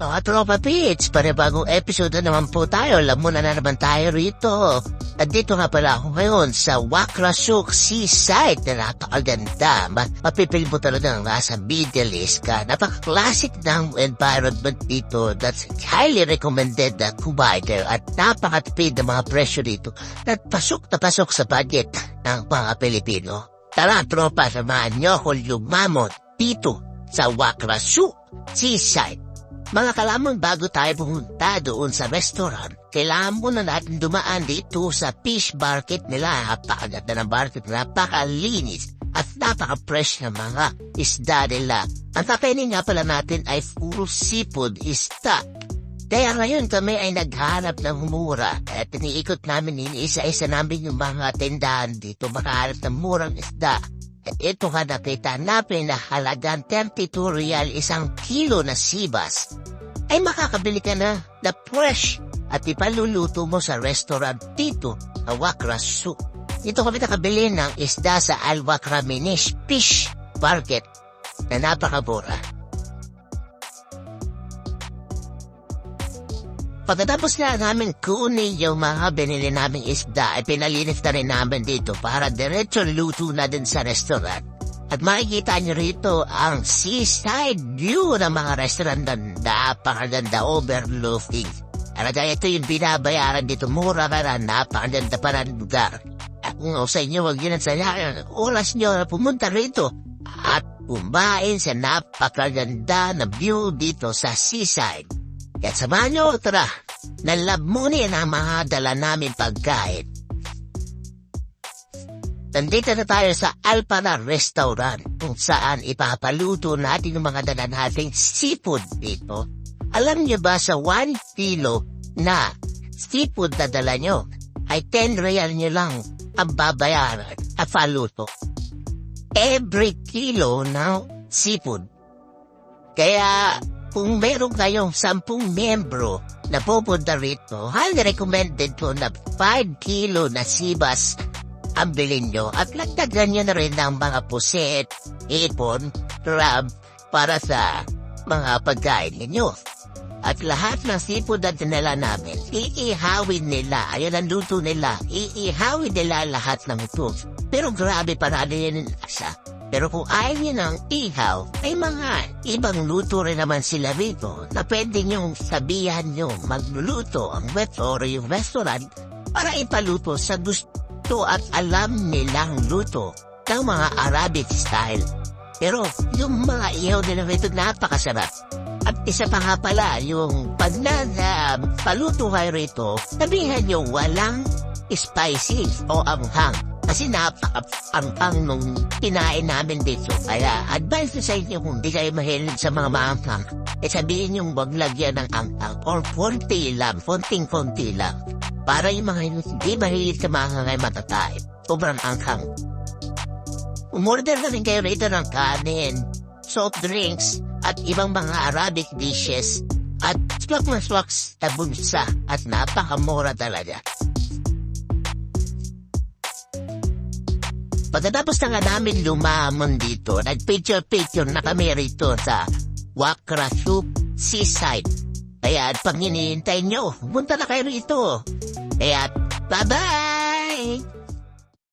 Mga tropa pits, panibagong episode na naman po tayo. Alam mo na naman tayo rito. At dito nga pala ako ngayon sa Wak Ra-Chuk Seaside na napakaganda. Mapipili mo talaga nasa Middle East ka. Napaka-classic ng environment dito. That's highly recommended na kumain kayo. At napakatipid na mga presyo dito. At pasok na pasok sa budget ng mga Pilipino. Tara tropa, samahan nyo ako lumamon dito sa Wak Ra-Chuk Seaside. Mga kalamang, bago tayo pumunta doon sa restaurant, kailangan muna natin dumaan dito sa fish market nila. Napakaganda ng market, napakalinis at napaka-fresh na mga isda nila. Ang kapenin nga pala natin ay puro seafood isda. Kaya ngayon kami ay naghanap ng mura at iniikot namin isa-isa namin yung mga tindahan dito makahanap ng murang isda. At ito nga nakita namin na halagang 32 real isang kilo na sibas. Ay makakabili ka na fresh at ipaluluto mo sa restaurant dito sa Wak Ra-Chuk. Dito kami nakabili ng isda sa Al Wakra Minish Fish Market na napakamura. Pagkatapos na namin kunin yung mga binili naming isda ay pinalinis na rin namin dito para diretso luto na din sa restaurant. At makikita nyo rito ang seaside view ng mga restaurant na napakaganda overlooking. At ito yung binabayaran dito, mura ka na, napakaganda pa ng lugar. At kung sa inyo wag yun ang sayang, oras nyo na pumunta rito at kumain sa napakaganda na view dito sa seaside. At samahan nyo, tara, nalamunin ang mga dala namin pagkain. Nandito na tayo sa Alpana Restaurant kung saan ipapaluto natin yung mga dala nating seafood dito. Alam nyo ba sa 1 kilo na seafood na dala nyo ay 10 real nyo lang ang babayaran at paluto. Every kilo ng seafood. Kaya kung meron kayong 10 membro na pupunta rito, highly recommended po na 5 kilo na sibas ang bilhin nyo at lagdagan nyo na rin ng mga puset, ipon, crab para sa mga pagkain ninyo. At lahat ng seafood na dinala namin, iihawin nila, ayan ang luto nila, iihawin nila lahat ng ito. Pero grabe para rin siya. Pero kung ayaw nyo ng ihaw, ay mga ibang luto rin naman sila rito na pwede nyong sabihan nyo magluluto ang or yung restaurant para ipaluto sa gusto at alam nilang luto ng mga Arabic style. Pero yung mga ihaw nila rito napakasarap. At isa pa nga pala, yung pag paluto kayo rito, sabihan nyo walang spicy o anghang. Kasi napaka-anghang nung kinain namin dito. Kaya advice ko sa inyo kung di kayo mahilig sa mga maanghang, sabihin yung wag lagyan ng anghang or konti lang, konting-konti lang. Para yung mga hindi mahilig sa mga ngay matatay. Sobrang anghang. Umorder na rin kayo rito ng kanin, soft drinks, at ibang mga Arabic dishes. At swak na swak na bunsa at napakamura talaga. Pagkatapos na nga namin lumamon dito, nag-picture na kami rito sa Wak Ra-Chuk Seaside. Kaya pag hinihintay nyo, punta na kayo rito. Kaya bye-bye!